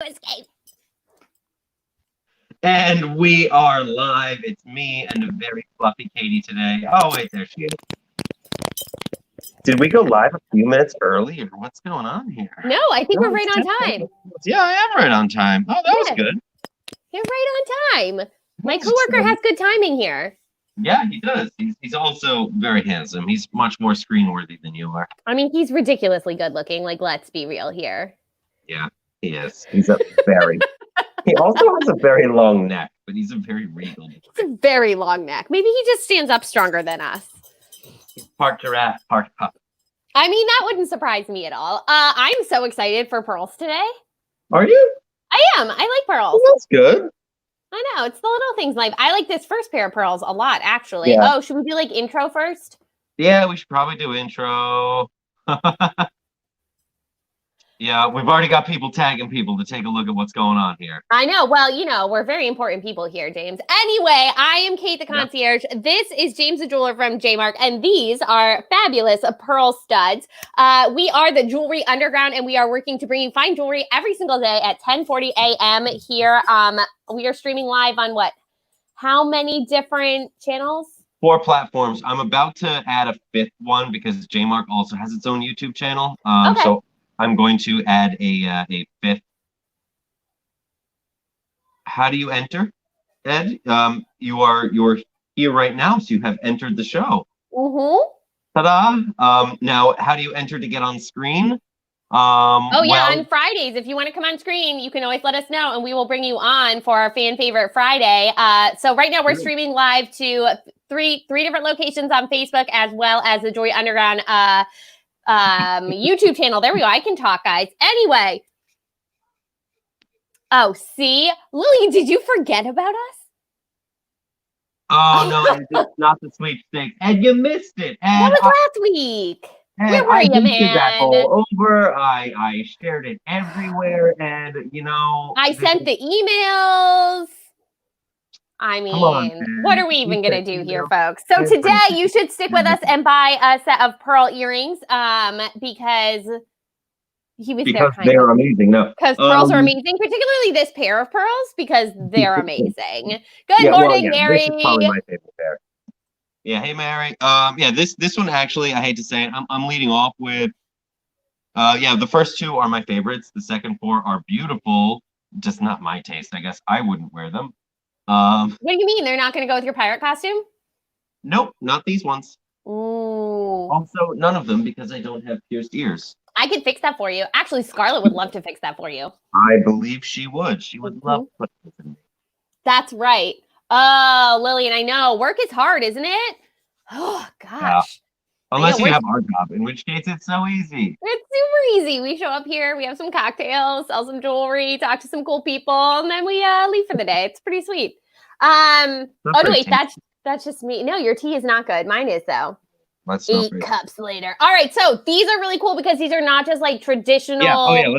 Escape. And we are live. It's me and a very fluffy Katie today. Oh, wait, there she is. Did we go live a few minutes early, or what's going on here? No, I think we're right on time. Yeah, I am right on time. Oh, that was good. You're right on time. My coworker has good timing here. Yeah, he does. He's also very handsome. He's much more screen-worthy than you are. I mean, he's ridiculously good looking. Like, let's be real here. Yeah, he is. He's a very... He also has a very long neck, but he's a very regal boy. It's a very long neck. Maybe he just stands up stronger than us. He's part giraffe, part pup. I mean, that wouldn't surprise me at all. I'm so excited for pearls today. Are you? I am. I like pearls. Well, that's good. I know. It's the little things in life. I like this first pair of pearls a lot, actually. Yeah. Oh, should we do like intro first? Yeah, we should probably do intro. Yeah, we've already got people tagging people to take a look at what's going on here. I know. Well, you know, we're very important people here, James. Anyway, I am Kate the concierge. Yeah. This is James the jeweler from Jaymark, and these are fabulous pearl studs. We are the Jewelry Underground, and we are working to bring you fine jewelry every single day at 10:40 a.m. here. We are streaming live on what? How many different channels? 4 platforms. I'm about to add a 5th one because Jaymark also has its own YouTube channel. Okay. So I'm going to add a 5th. How do you enter, Ed? You're here right now, so you have entered the show. Mm-hmm. Ta-da! Now, how do you enter to get on screen? On Fridays, if you want to come on screen, you can always let us know, and we will bring you on for our fan favorite Friday. So right now we're streaming live to three different locations on Facebook, as well as the Jewelry Underground YouTube channel. There we go. I can talk, guys. Anyway. Oh, see? Lily, did you forget about us? Oh, no, it's not the sweepstakes. And you missed it. And that was last week. Where were you, man? That all over. I shared it everywhere, and, you know. I sent the emails. I mean, what are we even going to do here, folks? So today you should stick with us and buy a set of pearl earrings because he was there. Because they're amazing. No, because pearls are amazing, particularly this pair of pearls because they're amazing. Good morning, Mary. This is probably my favorite pair. Yeah, hey, Mary. Yeah, this one actually, I hate to say it, I'm leading off with. The first 2 are my favorites. The second 4 are beautiful, just not my taste. I guess I wouldn't wear them. What do you mean? They're not going to go with your pirate costume? Nope, not these ones. Ooh. Also, none of them because I don't have pierced ears. I could fix that for you. Actually, Scarlett would love to fix that for you. I believe she would. She would love to put this in me. That's right. Oh, Lillian, I know. Work is hard, isn't it? Oh, gosh. Yeah. Unless you have our job, in which case it's so easy. It's super easy. We show up here, we have some cocktails, sell some jewelry, talk to some cool people, and then we leave for the day. It's pretty sweet. Wait, that's just me. No, your tea is not good. Mine is, though. Let's 8 cups later. All right, so these are really cool because these are not just like traditional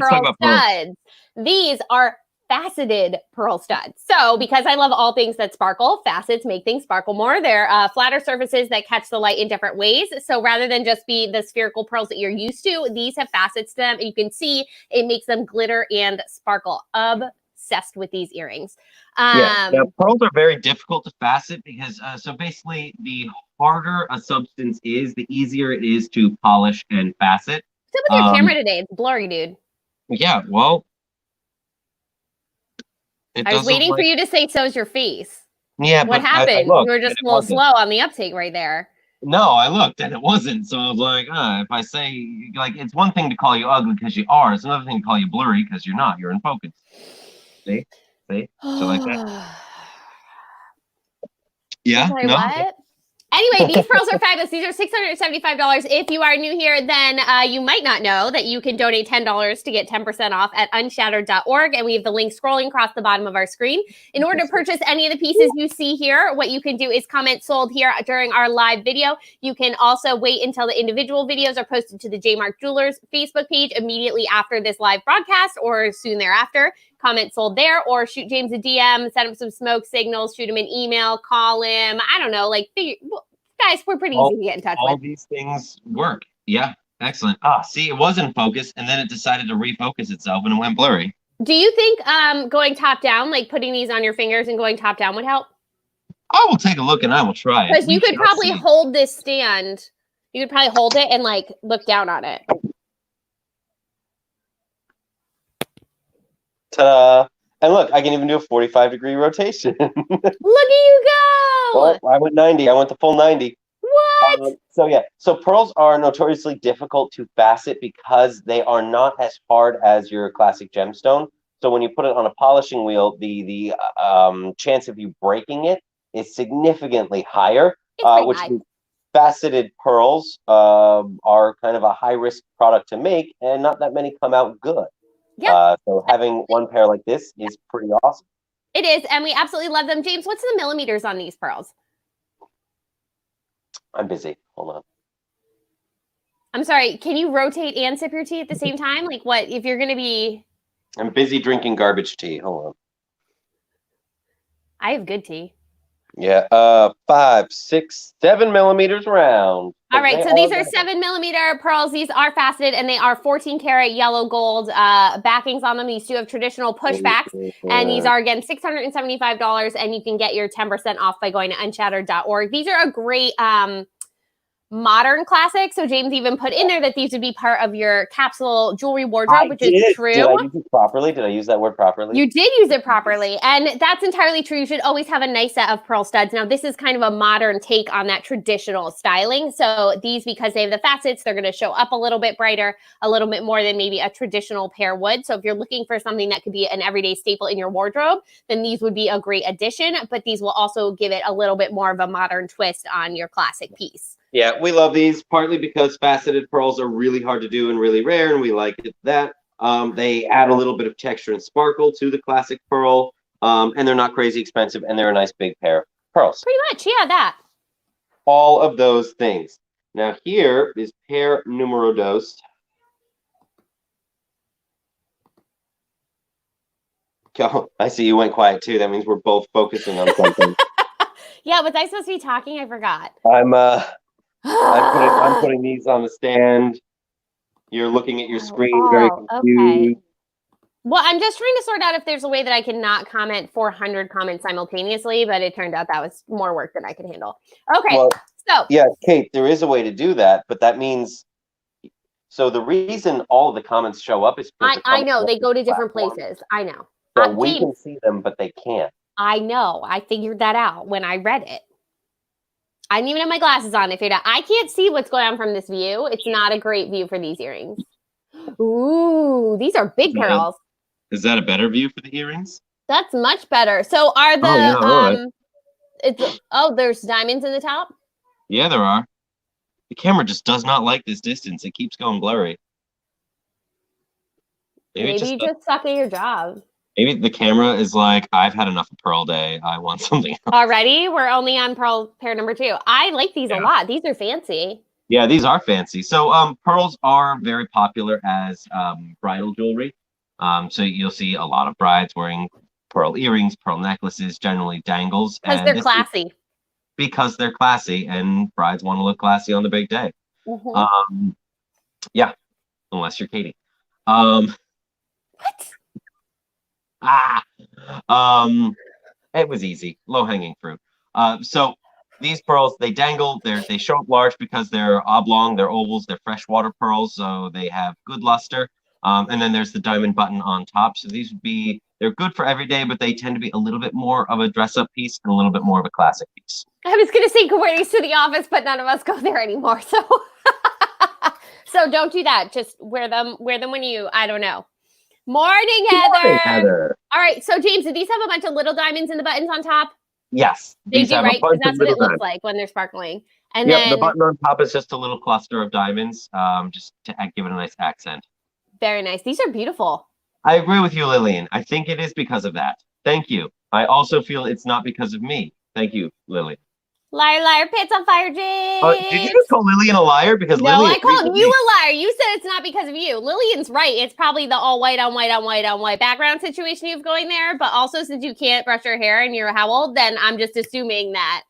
pearl studs. These are faceted pearl studs. So because I love all things that sparkle, facets make things sparkle more. They're flatter surfaces that catch the light in different ways. So rather than just be the spherical pearls that you're used to, these have facets to them. And you can see it makes them glitter and sparkle. Obsessed with these earrings. Now, pearls are very difficult to facet because so basically the harder a substance is, the easier it is to polish and facet. What's up with your camera today? It's blurry, dude. Yeah, well, I was waiting for you to say so's your face. Yeah, what happened? You were just a little slow on the uptake right there. No, I looked and it wasn't. So I was like, if I say, like, it's one thing to call you ugly because you are. It's another thing to call you blurry because you're not. You're in focus. See? So like that. Yeah. Sorry, what? Anyway, these pearls are fabulous. These are $675. If you are new here, then you might not know that you can donate $10 to get 10% off at unshattered.org. And we have the link scrolling across the bottom of our screen. In order to purchase any of the pieces you see here, what you can do is comment sold here during our live video. You can also wait until the individual videos are posted to the Jaymark Jewelers Facebook page immediately after this live broadcast or soon thereafter. Comment sold there, or shoot James a DM, send him some smoke signals, shoot him an email, call him. I don't know, like, guys, we're pretty easy to get in touch with. All these things work. Yeah, excellent. See, it was in focus, and then it decided to refocus itself, and it went blurry. Do you think going top down, like putting these on your fingers and going top down would help? I will take a look and I will try it. Because you We could shall probably see. hold this stand. You could probably hold it and like look down on it. Ta-da! And look, I can even do a 45-degree rotation. Look at you go! Oh, I went 90. I went the full 90. What? So pearls are notoriously difficult to facet because they are not as hard as your classic gemstone. So when you put it on a polishing wheel, the chance of you breaking it is significantly higher, which high. means faceted pearls are kind of a high-risk product to make, and not that many come out good. Yeah. So having one pair like this is pretty awesome. It is, and we absolutely love them. James, what's the millimeters on these pearls? I'm busy. Hold on. I'm sorry, can you rotate and sip your tea at the same time? Like what, if you're going to be... I'm busy drinking garbage tea. Hold on. I have good tea. Yeah, 5, 6, 7 millimeters round. All right, so these are 7 millimeter pearls. These are faceted, and they are 14 karat yellow gold backings on them. These do have traditional pushbacks, and these are, again, $675, and you can get your 10% off by going to unshattered.org. These are a great modern classic. So James even put in there that these would be part of your capsule jewelry wardrobe, which is true. Did I use it properly? Did I use that word properly? You did use it properly. And that's entirely true. You should always have a nice set of pearl studs. Now, this is kind of a modern take on that traditional styling. So these, because they have the facets, they're going to show up a little bit brighter, a little bit more than maybe a traditional pair would. So if you're looking for something that could be an everyday staple in your wardrobe, then these would be a great addition. But these will also give it a little bit more of a modern twist on your classic piece. Yeah, we love these partly because faceted pearls are really hard to do and really rare, and we like it that. They add a little bit of texture and sparkle to the classic pearl, and they're not crazy expensive, and they're a nice big pair of pearls. Pretty much, yeah, that. All of those things. Now here is pair numero dos. Oh, I see you went quiet too. That means we're both focusing on something. Yeah, was I supposed to be talking? I forgot. I'm putting these on the stand. You're looking at your screen very confused. Okay. Well, I'm just trying to sort out if there's a way that I can not comment 400 comments simultaneously, but it turned out that was more work than I could handle. Okay, well, so. Yeah, Kate, there is a way to do that, but that means, so the reason all of the comments show up is because I know, they go to different places. I know. So we can see them, but they can't. I know. I figured that out when I read it. I didn't even have my glasses on. I figured out I can't see what's going on from this view. It's not a great view for these earrings. Ooh, these are big pearls. Is that a better view for the earrings? That's much better. So are the there's diamonds in the top? Yeah, there are. The camera just does not like this distance. It keeps going blurry. Maybe you just suck at your job. Maybe the camera is like, I've had enough of pearl day. I want something else. Already? We're only on pearl pair number 2. I like these a lot. These are fancy. Yeah, these are fancy. So pearls are very popular as bridal jewelry. So you'll see a lot of brides wearing pearl earrings, pearl necklaces, generally dangles. Because they're classy. Because they're classy, and brides want to look classy on the big day. Mm-hmm. Yeah, unless you're Katie. What? It was easy, low-hanging fruit. So these pearls, they dangle, they show up large because they're oblong, they're ovals, they're freshwater pearls, so they have good luster. And then there's the diamond button on top. So these would be, they're good for every day, but they tend to be a little bit more of a dress-up piece and a little bit more of a classic piece. I was gonna say wear these to the office, but none of us go there anymore. So so don't do that. Just wear them when you, I don't know. Morning, Heather. All right, so James, do these have a bunch of little diamonds in the buttons on top? Yes. They do, right? Because that's what it looks like when they're sparkling. And then the button on top is just a little cluster of diamonds, just to give it a nice accent. Very nice. These are beautiful. I agree with you, Lillian. I think it is because of that. Thank you. I also feel it's not because of me. Thank you, Lillian. Liar, liar, pants on fire, James. Did you just call Lillian a liar? Because no, I called you a liar. You said it's not because of you. Lillian's right. It's probably the all white on white on white on white background situation you have going there. But also, since you can't brush your hair and you're how old, then I'm just assuming that.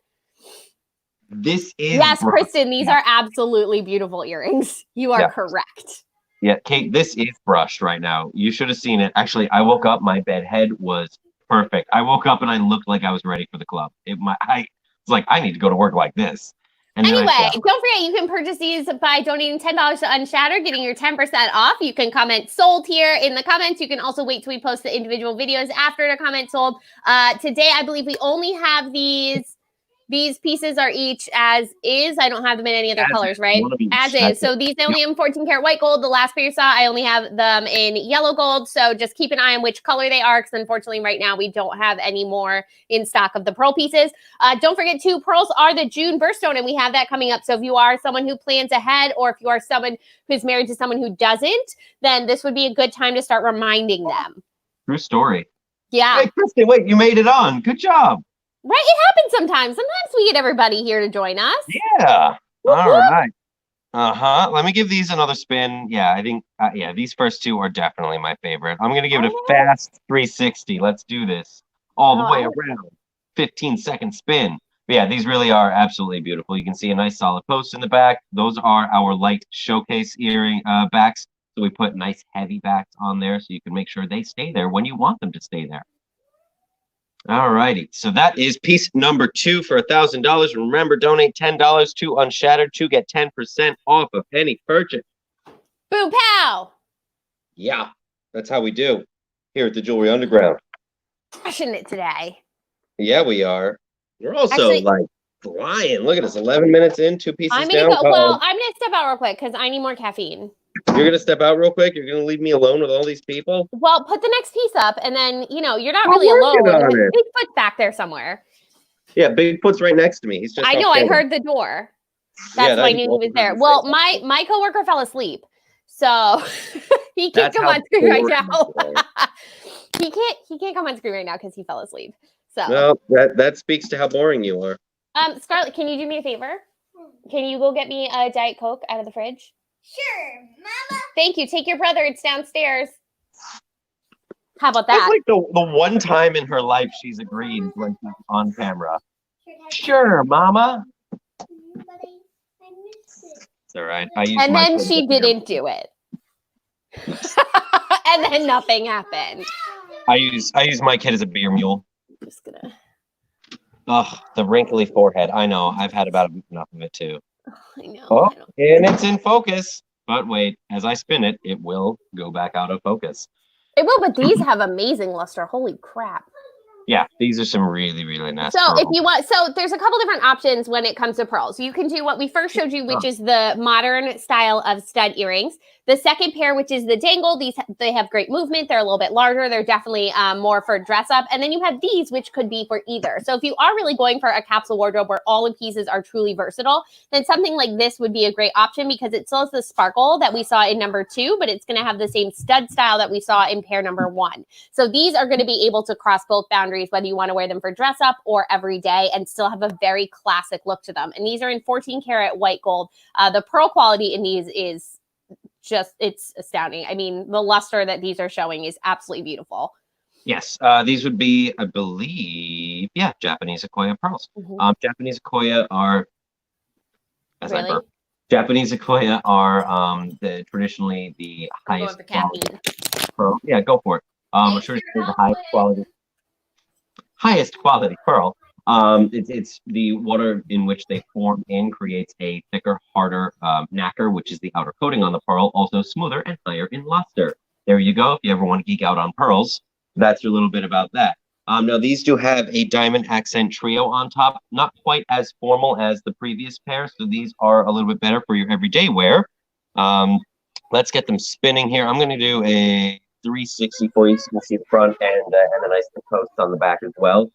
This is yes, Kristen. These are absolutely beautiful earrings. You are correct. Yeah, Kate, this is brushed right now. You should have seen it. Actually, I woke up, my bed head was perfect. I woke up and I looked like I was ready for the club. I was like, I need to go to work like this. And then I Anyway, showered. don't forget you can purchase these by donating $10 to Unshattered, getting your 10% off. You can comment sold here in the comments. You can also wait till we post the individual videos after the comment sold. Today, I believe we only have these. These pieces are each as is. I don't have them in any other As colors, right? one of each. As That's is. So these I only have 14 karat white gold. The last pair you saw, I only have them in yellow gold. So just keep an eye on which color they are, because unfortunately right now we don't have any more in stock of the pearl pieces. Don't forget too, pearls are the June birthstone, and we have that coming up. So if you are someone who plans ahead, or if you are someone who's married to someone who doesn't, then this would be a good time to start reminding them. True story. Yeah. Hey, Kristen, wait, you made it on. Good job. Right, it happens sometimes. Sometimes we get everybody here to join us. Yeah. Whoop, All whoop. right. Let me give these another spin. Yeah, I think, these first two are definitely my favorite. I'm going to give it a fast 360. Let's do this all the way around. 15-second spin. But yeah, these really are absolutely beautiful. You can see a nice solid post in the back. Those are our light showcase earring backs. So we put nice heavy backs on there so you can make sure they stay there when you want them to stay there. All righty. So that is piece number 2 for $1,000. Remember, donate $10 to Unshattered to get 10% off of any purchase. Boom, pow. Yeah, that's how we do here at the Jewelry Underground. Crushing it today. Yeah, we are. We're also Actually, like flying. Look at us, 11 minutes in, 2 pieces I'm down. gonna go. Well, I'm gonna step out real quick because I need more caffeine. You're gonna step out real quick. You're gonna leave me alone with all these people. Well, put the next piece up, and then you're not I'm really alone. working on it. Bigfoot's back there somewhere. Yeah, Bigfoot's right next to me. He's just. I know. I heard the door. That's why I knew he was there. Well, my coworker fell asleep, so he can't come on screen right now. He can't come on screen right now because he fell asleep. So. Well, that speaks to how boring you are. Scarlett, can you do me a favor? Can you go get me a Diet Coke out of the fridge? Sure, Mama. Thank you. Take your brother. It's downstairs. How about that? That's like the one time in her life she's agreed when she's on camera. Sure, Mama. But I missed it. It's all right. And then she didn't do it. And then nothing happened. I use my kid as a beer mule. I'm just gonna. Ugh, the wrinkly forehead. I know. I've had about enough of it too. I know. Oh, I know. and it's in focus. But wait, as I spin it, it will go back out of focus. It will, but these have amazing luster. Holy crap. Yeah, these are some really, really nice. So pearls. if you want, so there's a couple different options when it comes to pearls. You can do what we first showed you, which is the modern style of stud earrings. The second pair, which is the dangle, they have great movement. They're a little bit larger. They're definitely more for dress up. And then you have these, which could be for either. So if you are really going for a capsule wardrobe where all the pieces are truly versatile, then something like this would be a great option because it still has the sparkle that we saw in number 2, but it's going to have the same stud style that we saw in pair number 1. So these are going to be able to cross both boundaries, whether you want to wear them for dress up or every day and still have a very classic look to them. And these are in 14 karat white gold. The pearl quality in these is it's astounding. I mean, the luster that these are showing is absolutely beautiful. Yes, these would be, I believe, Japanese Akoya pearls. Mm-hmm. Japanese Akoya are, Really? Japanese Akoya are traditionally the highest quality pearl. Yeah, go for it. I'm sure it's the highest quality pearl. It's the water in which they form in creates a thicker, harder nacre, which is the outer coating on the pearl, also smoother and higher in luster. There you go. If you ever want to geek out on pearls, that's a little bit about that. Now, these do have a diamond accent trio on top, not quite as formal as the previous pair, so these are a little bit better for your everyday wear. Let's get them spinning here. I'm going to do a 360 for you so you can see the front and a nice post on the back as well.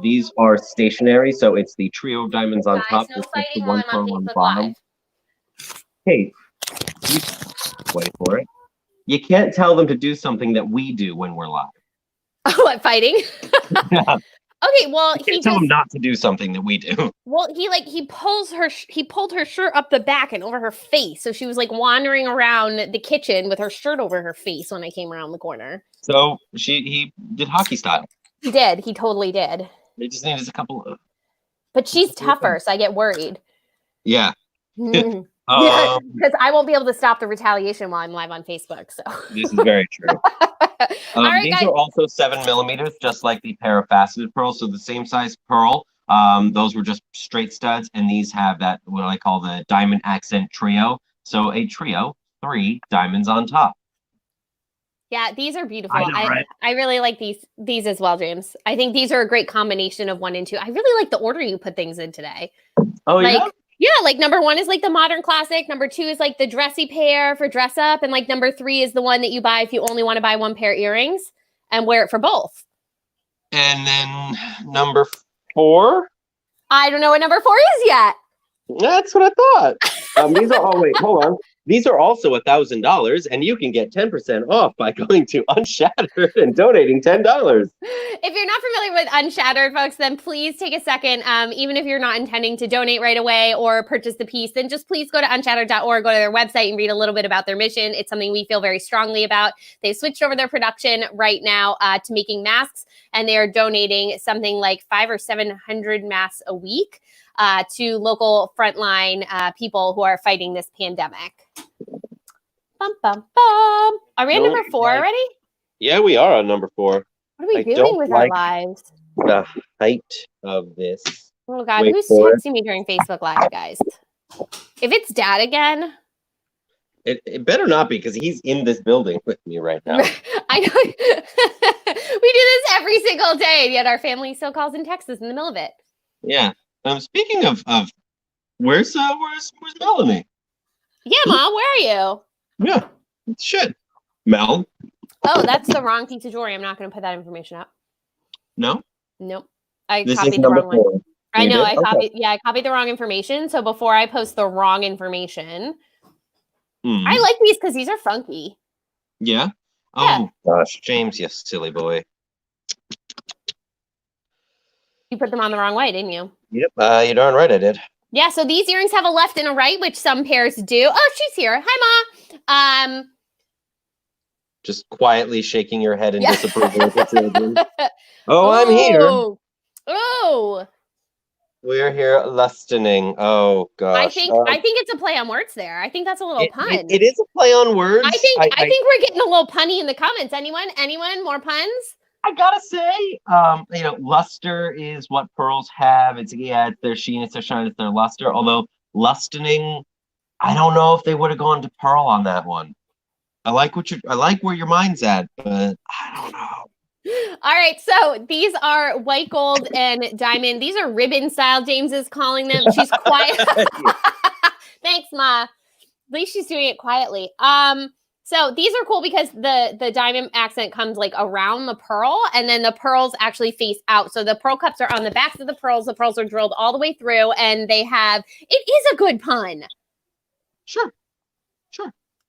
These are stationary, so it's the trio of diamonds on top. No fighting the while one I'm on pearl on the Facebook bottom. Live. Hey, wait for it. You can't tell them to do something that we do when we're live. What, fighting? Yeah. Okay, well, You can't tell them not to do something that we do. Well, he pulled her shirt up the back and over her face, so she was like wandering around the kitchen with her shirt over her face when I came around the corner. So he did hockey style. He did. He totally did. They just needed a couple of. But she's tougher, so I get worried. Yeah. Mm. Yeah, Um, because I won't be able to stop the retaliation while I'm live on Facebook. So this is very true. all right, These guys. are also 7 millimeters, just like the pair of faceted pearls. So the same size pearl. Those were just straight studs, and these have that what I call the diamond accent trio. So a trio, 3 diamonds on top. Yeah, these are beautiful. I know, right? I really like these as well, James. I think these are a great combination of 1 and 2. I really like the order you put things in today. Oh Like, yeah, like number 1 is like the modern classic. Number 2 is like the dressy pair for dress up, and like number 3 is the one that you buy if you only want to buy 1 pair of earrings and wear it for both. And then number 4. I don't know what number 4 is yet. That's what I thought. These are wait, hold on. These are also $1,000, and you can get 10% off by going to Unshattered and donating $10. If you're not familiar with Unshattered, folks, then please take a second. Even if you're not intending to donate right away or purchase the piece, then just please go to unshattered.org, go to their website and read a little bit about their mission. It's something we feel very strongly about. They've switched over their production right now to making masks, and they are donating something like 500 or 700 masks a week to local frontline people who are fighting this pandemic. Bum, bum, bum. Are we at number 4 already? Yeah, we are on number 4. What are we I doing don't with our like- lives? The height of this. Oh God, Wait who's for it. texting me during Facebook Live, guys? If it's Dad again, It better not be, because he's in this building with me right now. I know we do this every single day, and yet our family still calls and texts us in the middle of it. Yeah. Speaking of where's Melanie? Yeah, Mom, where are you? Yeah. Shit. Mel? Oh, that's the wrong piece of jewelry. I'm not going to put that information up. No? Nope. I This is copied the number wrong one. 4. I You know. did? I Okay. copied. Yeah, I copied the wrong information. So before I post the wrong information, Hmm. I like these because these are funky. Yeah? Yeah. Oh, gosh. James, you silly boy. You put them on the wrong way, didn't you? Yep, you're darn right I did. Yeah, so these earrings have a left and a right, which some pairs do. Oh, she's here. Hi, Ma. Just quietly shaking your head in Yeah. disapproval of the children. Oh, I'm here. Oh, We're here lustening. Oh gosh. I think it's a play on words there. I think that's a little pun. It is a play on words. I think we're getting a little punny in the comments. Anyone more puns? I gotta say, luster is what pearls have. It's their sheen, it's their shine, it's their luster. Although lustening, I don't know if they would have gone to pearl on that one. I like where your mind's at, but I don't know. All right, so these are white gold and diamond. These are ribbon style, James is calling them. She's quiet. Thanks, Ma. At least she's doing it quietly. So these are cool because the diamond accent comes like around the pearl, and then the pearls actually face out. So the pearl cups are on the backs of the pearls. The pearls are drilled all the way through, and it is a good pun. Sure.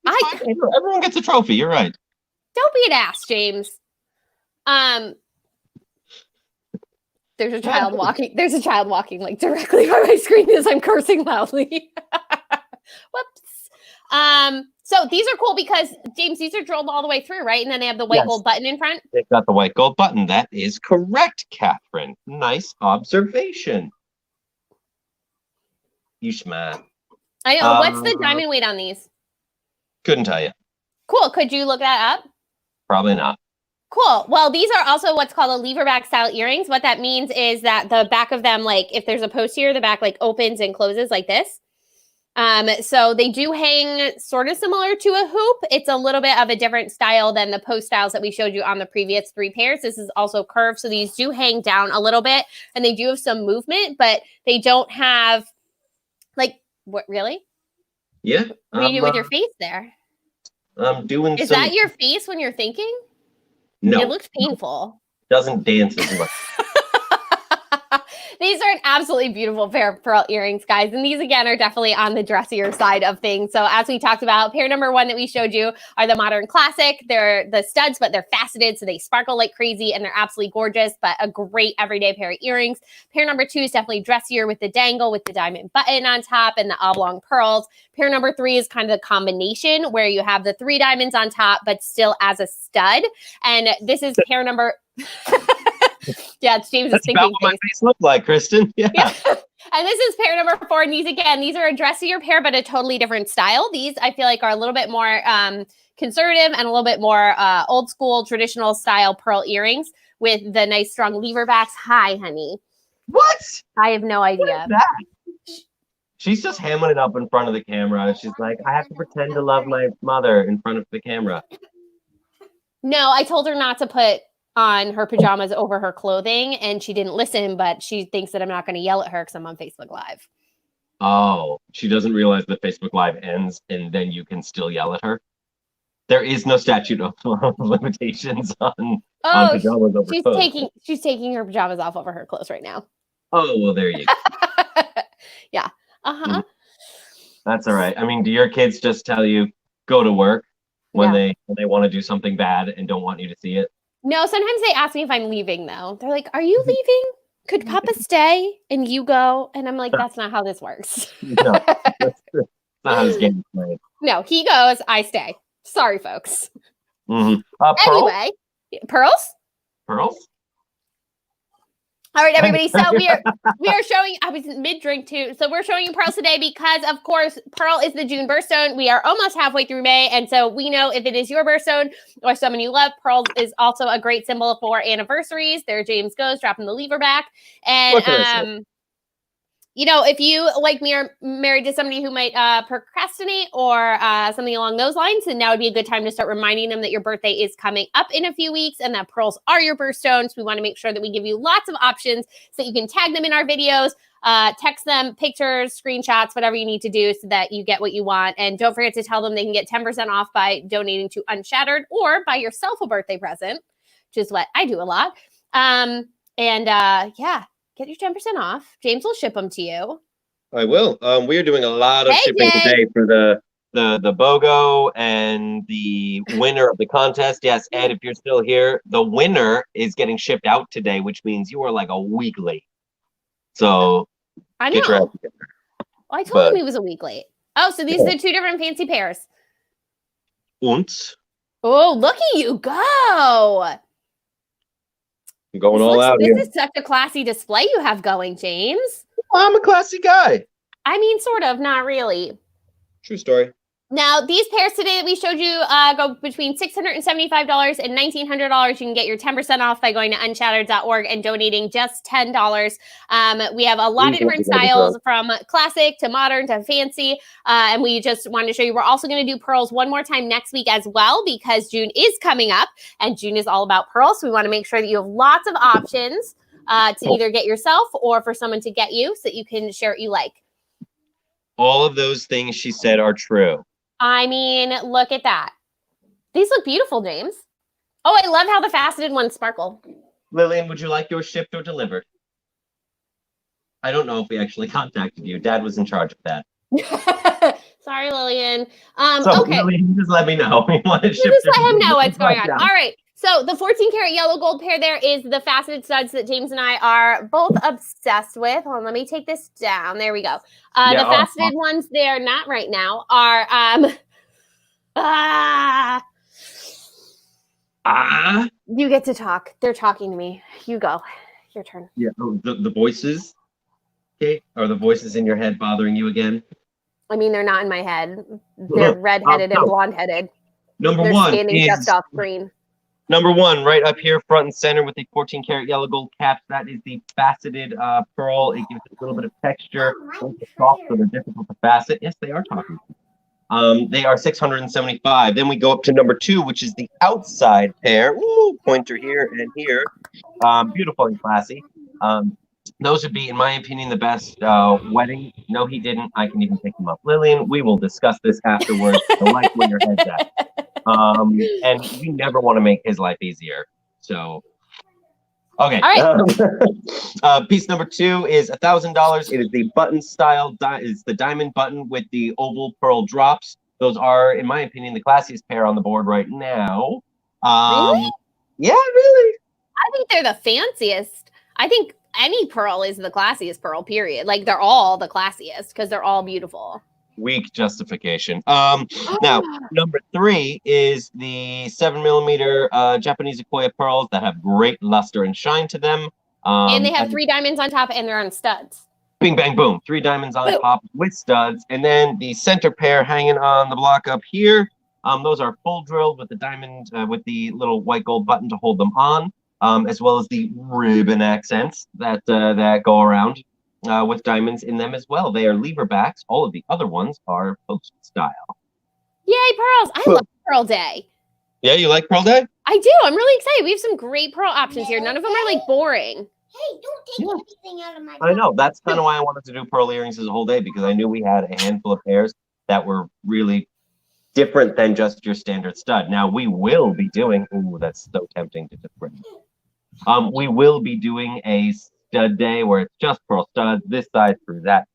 Everyone gets a trophy. You're right. Don't be an ass, James. There's a child walking. There's a child walking like directly by my screen as I'm cursing loudly. Whoops. So these are cool because James, these are drilled all the way through, right? And then they have the white gold button in front. They've got the white gold button. That is correct, Catherine. Nice observation. You smart. I know. What's the diamond weight on these? Couldn't tell you. Cool. Could you look that up? Probably not. Cool. Well, these are also what's called a lever back style earrings. What that means is that the back of them, like if there's a post here, the back like opens and closes like this. So they do hang sort of similar to a hoop. It's a little bit of a different style than the post styles that we showed you on the previous 3 pairs. This is also curved. So these do hang down a little bit and they do have some movement, but they don't have like, what, really? Yeah. What are you doing with your face there? I'm doing Is that your face when you're thinking? No. It looks painful. Doesn't dance as much. These are an absolutely beautiful pair of pearl earrings, guys. And these, again, are definitely on the dressier side of things. So as we talked about, pair number 1 that we showed you are the modern classic. They're the studs, but they're faceted, so they sparkle like crazy, and they're absolutely gorgeous, but a great everyday pair of earrings. Pair number 2 is definitely dressier with the dangle, with the diamond button on top and the oblong pearls. Pair number 3 is kind of the combination where you have the 3 diamonds on top, but still as a stud. And this is pair number... Yeah, it's James's That's thinking about what my face. face looked like, Kristen. Yeah. And this is pair number 4. And these are a dressier pair, but a totally different style. These I feel like are a little bit more conservative and a little bit more old school, traditional style pearl earrings with the nice strong lever backs. Hi, honey. What? I have no idea. What is that? She's just hamming it up in front of the camera. She's like, I have to pretend to love my mother in front of the camera. No, I told her not to put on her pajamas over her clothing, and she didn't listen, but she thinks that I'm not going to yell at her because I'm on Facebook Live. Oh, she doesn't realize that Facebook Live ends and then you can still yell at her. There is no statute of limitations on pajamas over clothes. She's taking her pajamas off over her clothes right now. Oh, well, there you go. Yeah. Uh-huh. That's all right. I mean, do your kids just tell you go to work when they want to do something bad and don't want you to see it? No, sometimes they ask me if I'm leaving though. They're like, "Are you leaving? Could Papa stay and you go?" And I'm like, "That's not how this works." No, that's not how this game is played. No, he goes, I stay. Sorry, folks. Mm-hmm. Anyway, pearls? Pearls? All right, everybody. So we are showing. I was mid-drink too. So we're showing you pearls today because, of course, pearl is the June birthstone. We are almost halfway through May, and so we know if it is your birthstone or someone you love, pearls is also a great symbol for anniversaries. There, James goes dropping the lever back, and you know, if you, like me, are married to somebody who might procrastinate or something along those lines, then now would be a good time to start reminding them that your birthday is coming up in a few weeks and that pearls are your birthstones. We want to make sure that we give you lots of options so that you can tag them in our videos, text them pictures, screenshots, whatever you need to do so that you get what you want. And don't forget to tell them they can get 10% off by donating to Unshattered or buy yourself a birthday present, which is what I do a lot. Yeah. Get your 10% off. James will ship them to you. I will. We are doing a lot of shipping today for the BOGO and the winner of the contest. Yes, Ed, if you're still here, the winner is getting shipped out today, which means you are like a week late. So I know. Get your act together. Well, I told him he was a week late. Oh, so these are the 2 different fancy pairs. Oh, look at you go. I'm going all out here. This is such a classy display you have going, James. I'm a classy guy. I mean, sort of, not really. True story. Now, these pairs today that we showed you go between $675 and $1,900. You can get your 10% off by going to unshattered.org and donating just $10. We have a lot of different styles from classic to modern to fancy. And we just wanted to show you. We're also going to do pearls one more time next week as well because June is coming up and June is all about pearls. So we want to make sure that you have lots of options to either get yourself or for someone to get you so that you can share what you like. All of those things she said are true. I mean, look at that. These look beautiful, James. Oh, I love how the faceted ones sparkle. Lillian, would you like yours shipped or delivered? I don't know if we actually contacted you. Dad was in charge of that. Sorry, Lillian. Okay. Lillian, just let me know. We want to ship. Just let him know what's going on. All right. So the 14-karat yellow gold pair there is the faceted studs that James and I are both obsessed with. Hold on, let me take this down. There we go. The faceted ones there, not right now, are you get to talk. They're talking to me. You go. Your turn. Yeah. Oh, the voices. Okay. Are the voices in your head bothering you again? I mean, they're not in my head. They're redheaded and blonde-headed. They're standing just off screen. Number 1, right up here, front and center with the 14-karat yellow gold caps. That is the faceted pearl. It gives it a little bit of texture. They're soft, so they're difficult to facet. Yes, they are talking. They are $675. Then we go up to number 2, which is the outside pair. Ooh, pointer here and here. Beautiful and classy. Those would be, in my opinion, the best wedding. No, he didn't. I can even pick him up. Lillian, we will discuss this afterwards. I like where your head's at. And we never want to make his life easier. So, okay. All right. Piece number 2 is $1,000. It is the button style. It's the diamond button with the oval pearl drops. Those are, in my opinion, the classiest pair on the board right now. Really? Yeah, really. I think they're the fanciest. I think any pearl is the classiest pearl, period. Like, they're all the classiest because they're all beautiful. Weak justification. Now, number 3 is the 7mm Japanese Ikoya pearls that have great luster and shine to them. And they have 3 diamonds on top and they're on studs. bing, bang, boom. 3 diamonds on top with studs. And then the center pair hanging on the block up here. Those are full drilled with the diamond, with the little white gold button to hold them on, as well as the ribbon accents that go around with diamonds in them as well. They are lever backs. All of the other ones are post style. Yay, pearls. I love Pearl Day. Yeah, you like Pearl Day? I do. I'm really excited. We have some great pearl options here. None of them are like boring. Hey, don't take anything out of my I know. That's kind of why I wanted to do pearl earrings as a whole day, because I knew we had a handful of pairs that were really different than just your standard stud. Now we will be doing, ooh, that's so tempting to just bring. We will be doing a stud day where it's just pearl studs, this size through that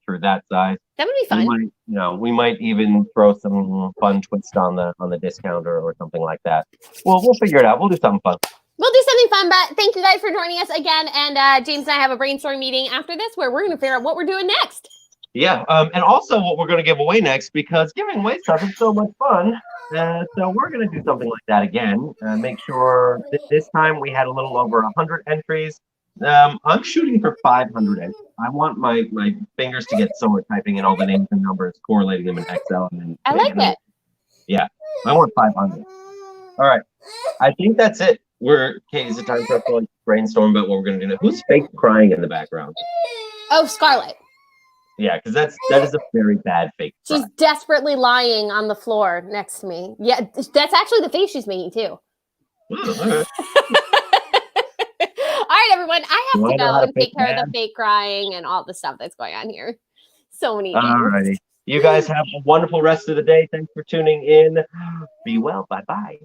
size. That would be fun. We might even throw some fun twist on the discounter or something like that. Well, we'll figure it out. We'll do something fun. We'll do something fun, but thank you guys for joining us again. And James and I have a brainstorm meeting after this where we're going to figure out what we're doing next. Yeah, and also what we're going to give away next, because giving away stuff is so much fun. So we're going to do something like that again. Make sure that this time we had a little over 100 entries. I'm shooting for 500 entries. I want my fingers to get sore typing in all the names and numbers, correlating them in Excel. And I like it. Yeah, I want 500. All right, I think that's it. Okay, is it time for us to brainstorm about what we're going to do now? Who's fake crying in the background? Oh, Scarlett. Yeah, because that is a very bad fake cry. She's desperately lying on the floor next to me. Yeah, that's actually the face she's making too. Oh, all right. All right, everyone. I have to go and take care mad? of the fake crying and all the stuff that's going on here. So many things. All righty. You guys have a wonderful rest of the day. Thanks for tuning in. Be well. Bye-bye.